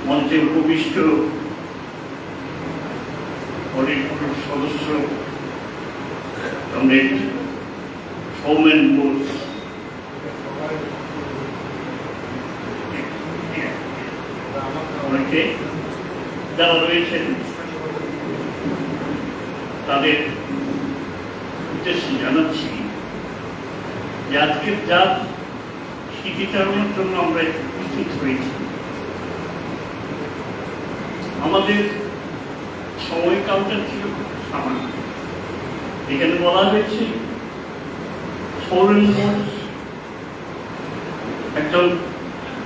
মঞ্চে উপবিষ্ট অনেক সদস্য কমরেড সৌমেন বোস, অনেকে যারা রয়েছেন তাদের উদ্দেশ্যে জানাচ্ছি যে আজকের যার স্মৃতিচারণের জন্য আমরা উপস্থিত হয়েছি। আমাদের সময়কালটা ছিল সামান্য। এখানে বলা হয়েছে সৌরেন বোস একজন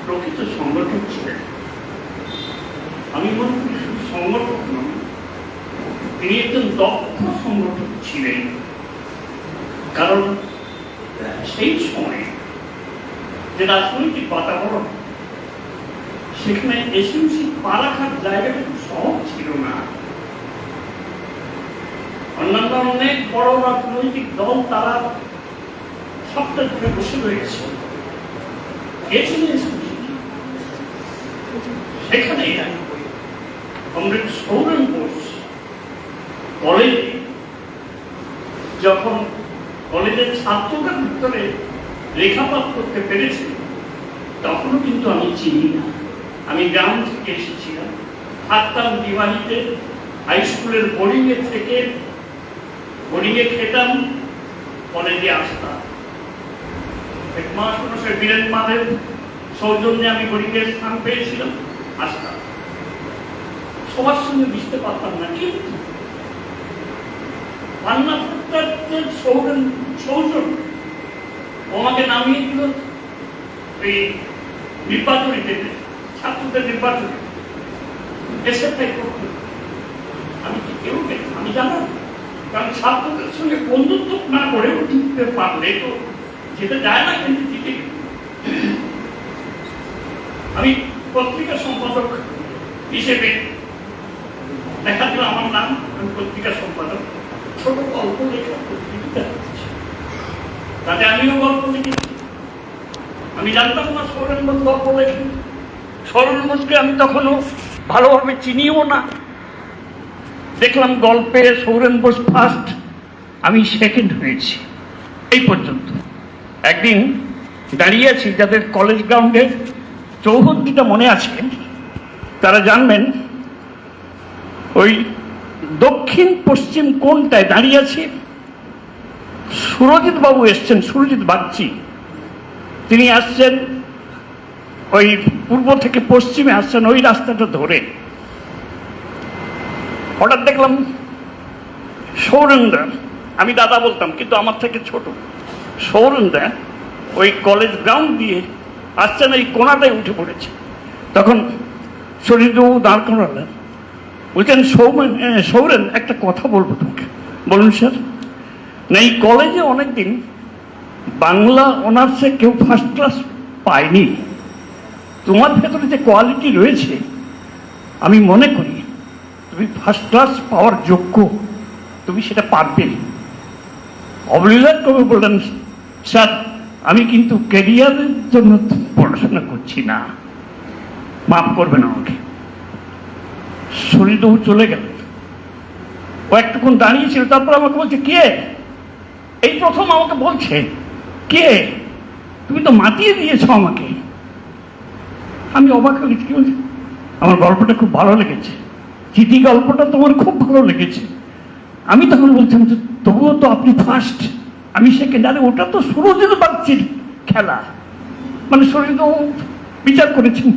প্রকৃত সংগঠক ছিলেন। আমি মনে করি শুধু সংগঠক নন, তিনি একজন দক্ষ সংগঠক ছিলেন। কারণ সেই সময়ে যে রাজনৈতিক বাতাবরণ, সেখানে এসএমসি পা রাখার জায়গাটা খুব সহজ ছিল না। অন্যান্য অনেক বড় রাজনৈতিক দল তারা সবটা ধরে বসে রয়েছে, সেখানে কমরেড সৌরেন বোস কলেজে যখন কলেজের ছাত্রদের ভিতরে লেখাপাঠ করতে পেরেছি, তখনও কিন্তু আমি চিনি না। আমি গ্রাম থেকে এসেছিলাম, থাকতাম দিওয়ালিতে, হাই স্কুলের বোর্ডিংয়ে থেকে বোর্ডিংয়ে খেতাম, কলেজে আসতাম। হেডমাস্টার বীরেন মাদের সৌজন্যে আমি বোর্ডিংয়ের স্থান পেয়েছিলাম, আসতাম। সবার সঙ্গে মিশতে পারতাম না, কিন্তু সৌজন আমাকে নামিয়ে দিল ওই নির্বাচনীতে, ছাত্রদের নির্বাচনে এসে করতে। আমি কি কেউ আমি জানাম, কারণ ছাত্রদের সঙ্গে বন্ধুত্ব না করে উঠতে পারলে তো যেতে যায় না, কিন্তু দিতে। আমি পত্রিকা সম্পাদক হিসেবে দেখা দিল আমার নাম, আমি পত্রিকা সম্পাদক। ছোট গল্প লেখা পত্রিকা, তাতে আমিও গল্প লিখেছি। আমি জানতাম না সৌরেন বোস গল্প লেখেন। সৌরেন বোসকে আমি তখনও ভালোভাবে চিনিও না। দেখলাম গল্পে সৌরেন বোস ফার্স্ট, আমি সেকেন্ড হয়েছি। এই পর্যন্ত একদিন দাঁড়িয়ে আছি, যাদের কলেজ গ্রাউন্ডে চৌহদ্দিটা মনে আছে তারা জানবেন, ওই দক্ষিণ পশ্চিম কোণটায় দাঁড়িয়ে আছি। সুরজিৎ বাবু এসছেন, সুরজিৎ বাগচি, তিনি আসছেন ওই পূর্ব থেকে পশ্চিমে আসছেন, ওই রাস্তাটা ধরে। হঠাৎ দেখলাম সৌরেনদা, আমি দাদা বলতাম কিন্তু আমার থেকে ছোট, সৌরেনদা ওই কলেজ গ্রাউন্ড দিয়ে আসছেন, এই কোণাটায় উঠে পড়েছে। তখন সুরজিৎবাবু দাঁড় করালেন, বলছেন সৌরেন একটা কথা বলবো তোমাকে। বলুন স্যার। না, এই কলেজে অনেকদিন বাংলা অনার্সে কেউ ফার্স্ট ক্লাস পায়নি। তোমার ভেতরে যে কোয়ালিটি রয়েছে, আমি মনে করি তুমি ফার্স্ট ক্লাস পাওয়ার যোগ্য, তুমি সেটা পারবে। অবলীলার কবি বললেন, স্যার আমি কিন্তু ক্যারিয়ারের জন্য পড়াশোনা করছি না, মাফ করবেন আমাকে। শরীরবাবু চলে গেলেন। ও একটুক্ষণ দাঁড়িয়েছিল, তারপর আমাকে বলছে, কে? এই প্রথম আমাকে বলছে, কে? তুমি তো মাতিয়ে দিয়েছ আমাকে। আমি অবাক হয়ে গেছি। কি বলছি? আমার গল্পটা খুব ভালো লেগেছে, চিঠি গল্পটা তোমার খুব ভালো লেগেছে। আমি তখন বলছিলাম যে তবুও তো আপনি ফার্স্ট, আমি সেকেন্ড। আরে ওটা তো সুরজিৎ বাগচির খেলা, মানে শরীরবাবু বিচার করেছেন,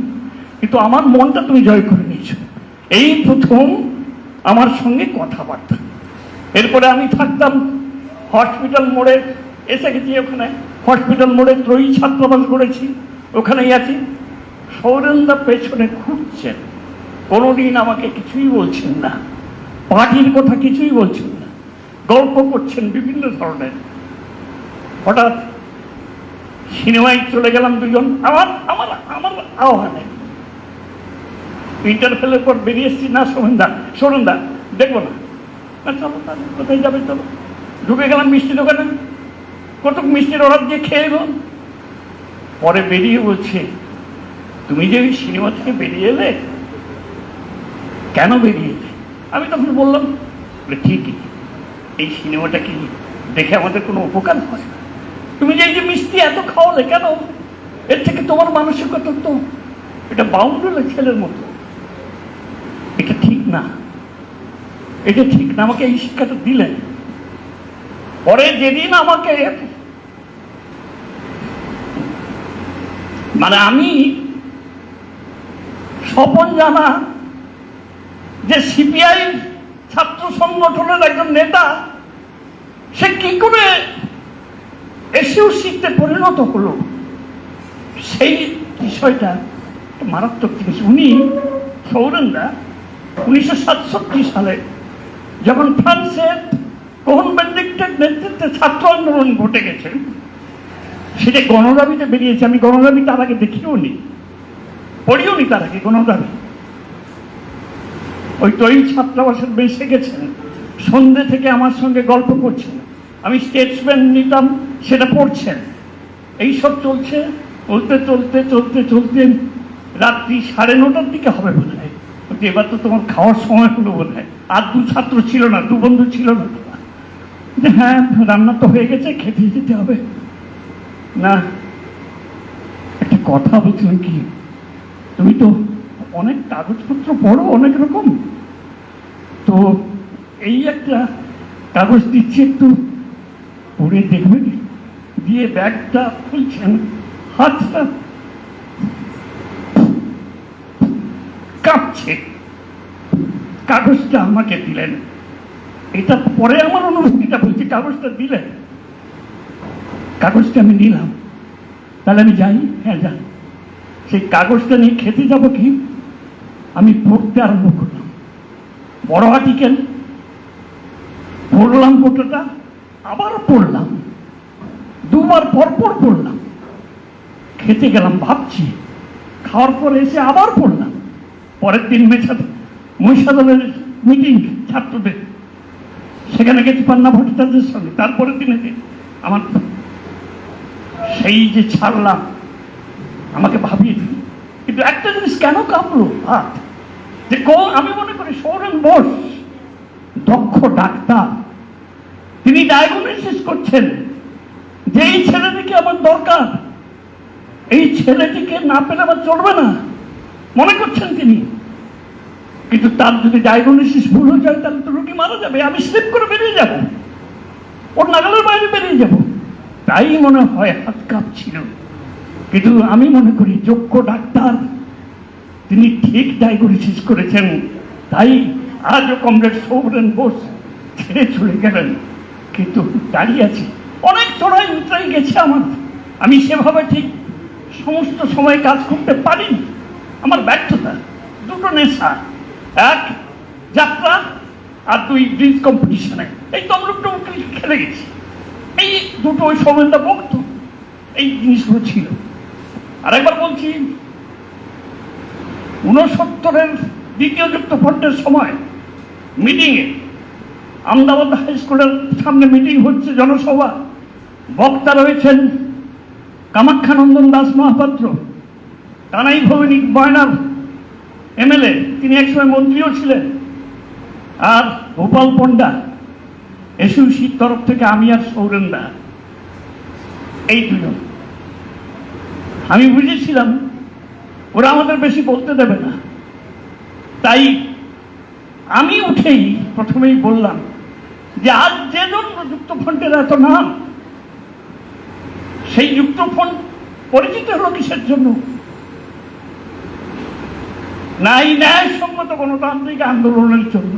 কিন্তু আমার মনটা তুমি জয় করে নিয়েছো। এই প্রথম আমার সঙ্গে কথাবার্তা। এরপরে আমি থাকতাম হসপিটাল মোড়ে, এসে গেছি ওখানে। হসপিটাল মোড়ে ত্রয়ী ছাত্রাবাস করেছি, ওখানেই আছি। সৌরেনদা পেছনে ঘুরছেন, কোনোদিন আমাকে কিছুই বলছেন না, পার্টির কথা কিছুই বলছেন না, গল্প করছেন বিভিন্ন ধরনের। হঠাৎ সিনেমায় চলে গেলাম দুজন, আমার আমার আমার আহ্বানে। ইন্টারভেলের পর বেরিয়ে এসছি, না সৌরেনদা দেখবো না, চলো কোথায় যাবে চলো। ঢুকে গেলাম মিষ্টি দোকানে, কত মিষ্টির অর্ডার দিয়ে খেয়ে এলাম। পরে বেরিয়ে বলছে, তুমি যে ওই সিনেমা থেকে বেরিয়ে এলে কেন বেরিয়েছে? আমি তখন বললাম, ঠিকই, এই সিনেমাটা কি দেখে আমাদের কোনো উপকার হয় না? তুমি যে এই যে মিষ্টি এত খাওয়ালে কেন? এর থেকে তোমার মানসিকতা তো এটা বাউন্ডুলে ছেলের মতো। এটা ঠিক না, এটা ঠিক না। আমাকে এই শিক্ষাটা দিলেন। পরে যেদিন আমাকে মানে আমি স্বপন জানা যে সিপিআই ছাত্র সংগঠনের একজন নেতা, সে কি করে এসইউসিতে পরিণত হলো, সেই বিষয়টা মারাত্মক জিনিস। উনি সৌরেনদা 1967 সালে যখন ফ্রান্সের কোহন বেনেডিক্টের নেতৃত্বে ছাত্র আন্দোলন ঘটে গেছে, সেটা গণদাবিতে বেরিয়েছে। আমি গণদাবি তার আগে দেখিও নি, পড়িও নি তার আগে গণদাবি। ওই তো এই ছাত্রাবাসের বেসে গেছেন, সন্ধ্যে থেকে আমার সঙ্গে গল্প করছেন, আমি স্টেটসম্যান নিতাম, সেটা পড়ছেন। এইসব চলছে, চলতে চলতে চলতে চলতে রাত্রি 9:30 দিকে হবে বোধ হয়। এবার তো তোমার খাওয়ার সময় হলো বোধ হয়। আর 2 ছাত্র ছিল না, 2 বন্ধু ছিল না। হ্যাঁ, রান্না তো হয়ে গেছে, খেতে যেতে হবে না। একটা কথা বলছিলাম কি, তুমি তো অনেক কাগজপত্র পড়ো অনেক রকম, তো এই একটা কাগজ দিচ্ছি, একটু পড়ে দেখবে। দিয়ে ব্যাগটা খুলছেন, হাতটা কাঁপছে, কাগজটা আমাকে দিলেন। এটা পরে আমার অনুভূতিটা বলছি, কাগজটা দিলেন, কাগজটা আমি নিলাম। তাহলে আমি যাই? হ্যাঁ যাই। সেই কাগজটা নিয়ে খেতে যাব কি, আমি পড়তে আরম্ভ করলাম। বড় আর্টিকেল পড়লাম, গোটাটা আবার পড়লাম, 2 বার পরপর পড়লাম। খেতে গেলাম, ভাবছি, খাওয়ার পরে এসে আবার পড়লাম। পরের দিন মহিষাদলের মিটিং ছাত্রদের, সেখানে গেছি পান্না ভট্টাচার্যের সঙ্গে। তারপরের দিনে আমার সেই যে ছাড়লাম, আমাকে ভাবিয়ে দিল। কিন্তু একটা জিনিস কেন কাঁপলো হাত, যে আমি মনে করি সৌরেন বোস দক্ষ ডাক্তার, তিনি ডায়াগনোসিস করছেন যে এই ছেলেটিকে আমার দরকার, এই ছেলেটিকে না পেলে আমার চলবে না, মনে করছেন তিনি। কিন্তু তার যদি ডায়াগনোসিস ভুল হয়ে যায়, তাহলে তো রোগী মারা যাবে, আমি স্লিপ করে বেরিয়ে যাব, ওর নাগালের বাইরে বেরিয়ে যাব। তাই মনে হয় হাত কাঁপছিল। কিন্তু আমি মনে করি যোগ্য ডাক্তার, তিনি ঠিক ডায়াগনোসিস করেছেন। তাই আজও কমরেড সৌরেন বোস ছেড়ে চলে গেলেন, কিন্তু দাঁড়িয়ে আছি। অনেক চড়াই উতরাই গেছে আমার, আমি সেভাবে ঠিক সমস্ত সময় কাজ করতে পারিনি। আমার ব্যর্থতা, 2টো নেশা, 1 যাত্রা আর 2 ড্রিঙ্কস কম্পিটিশনে। এই তমলুকটা খেলে গেছি, এই 2টো ওই সৌরেনদা বক্ত, এই জিনিসগুলো ছিল। আরেকবার বলছি, 69-এর দ্বিতীয় যুক্তফ্রন্টের সময় মিটিংয়ে, আহমেদাবাদ হাই স্কুলের সামনে মিটিং হচ্ছে, জনসভা। বক্তা রয়েছেন কামাখ্যানন্দন দাস মহাপাত্র, কানাই ভৌমিক ময়নার এমএলএ, তিনি একসময় মন্ত্রীও ছিলেন, আর গোপাল পণ্ডা এসইউসির তরফ থেকে, আমি আর সৌরেনদা, এই 2 জন। আমি বুঝেছিলাম ওরা আমাদের বেশি বলতে দেবে না, তাই আমি উঠেই প্রথমেই বললাম যে আজ যে জন্য যুক্তফ্রন্টের এত নাম, সেই যুক্তফ্রন্ট পরিচিত হলো কিসের জন্য? নাই ন্যায়সঙ্গত গণতান্ত্রিক আন্দোলনের জন্য।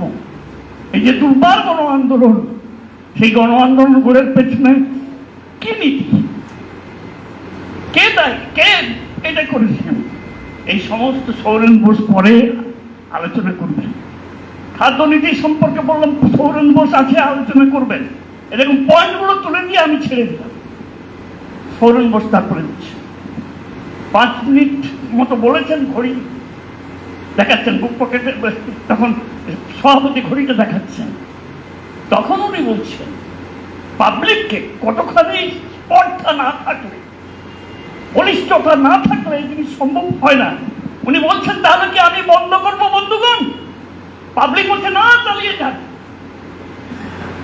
এই যে 2 বার গণ আন্দোলন, সেই গণ আন্দোলন গড়ের পেছনে কি নীতি, কে দায়ী, কে এটা করেছেন, এই সমস্ত সৌরেন বোস পরে আলোচনা করবেন। খাদ্যনীতি সম্পর্কে বললাম, সৌরেন বোস আছে, আলোচনা করবেন। এরকম পয়েন্টগুলো তুলে দিয়ে আমি ছেড়ে দিলাম। সৌরেন বোস তারপরে দিচ্ছে 5 মিনিট মতো বলেছেন, ঘড়ি দেখাচ্ছেন বুক পকেটে, তখন সভাপতি ঘড়িটা দেখাচ্ছেন। তখন উনি বলছেন, পাবলিককে কতখানি স্পর্ধা না থাকলে, বলিষ্ঠতা না থাকলে এই জিনিস সম্ভব হয় না। উনি বলছেন, তাহলে কি আমি বন্ধ করবো বন্ধুগণ? পাবলিক বলছে না চালিয়ে যান।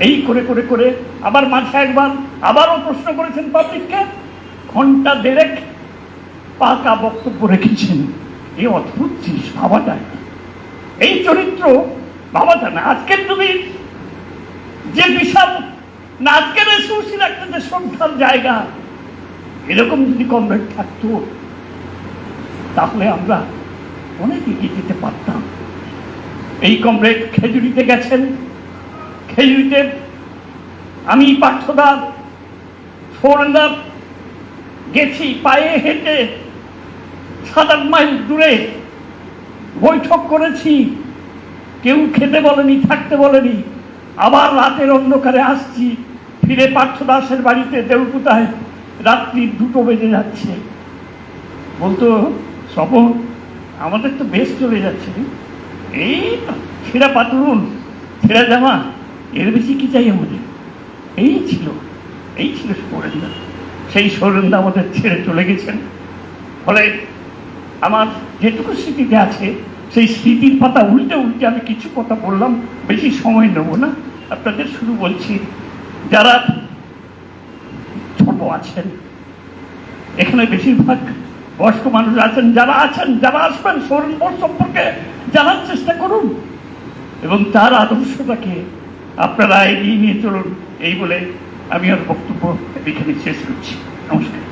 এই করে করে করে আবার মাঝে একবার আবারও প্রশ্ন করেছেন পাবলিককে, ঘন্টা দেড়েক পাকা বক্তব্য রেখেছেন। এই অদ্ভুত জিনিস, ভাবা যায় না। এই চরিত্র ভাবা যায় না। আজকের তুমি যে বিশাল না, আজকের সুশীল একটা যে শ্রদ্ধার জায়গা, এরকম যদি কমরেড থাকতো তাহলে আমরা অনেক এগিয়ে যেতে পারতাম। এই কমরেড খেজুরিতে গেছেন, খেজুরিতে আমি পার্থদা ফোরদা গেছি পায়ে হেঁটে 7-8 মাইল দূরে, বৈঠক করেছি, কেউ খেতে বলেনি, থাকতে বলেনি। আবার রাতের অন্ধকারে আসছি, ফিরে পার্থ দাসের বাড়িতে দেউলপুতায় রাত্রি 2টো বেজে যাচ্ছে। বলতো স্বপন আমাদের তো বেশ চলে যাচ্ছে, এই ছেঁড়া পাতুন ছেঁড়া জামা, এর বেশি কি চাই আমাদের। এই ছিল সৌরেন্দা। সেই সৌরেন্দা আমাদের ছেড়ে চলে গেছেন। ফলে আমার যেটুকু স্মৃতিতে আছে সেই স্মৃতির পাতা উল্টে উল্টে আমি কিছু কথা বললাম, বেশি সময় নেব না। আপনাদের শুধু বলছি, যারা ছোট আছেন, এখানে বেশিরভাগ বয়স্ক মানুষ আছেন, যারা আসবেন সৌরেন বোস সম্পর্কে জানার চেষ্টা করুন এবং তার আদর্শটাকে আপনারা এগিয়ে নিয়ে চলুন। এই বলে আমি আর বক্তব্য এখানে শেষ করছি। নমস্কার।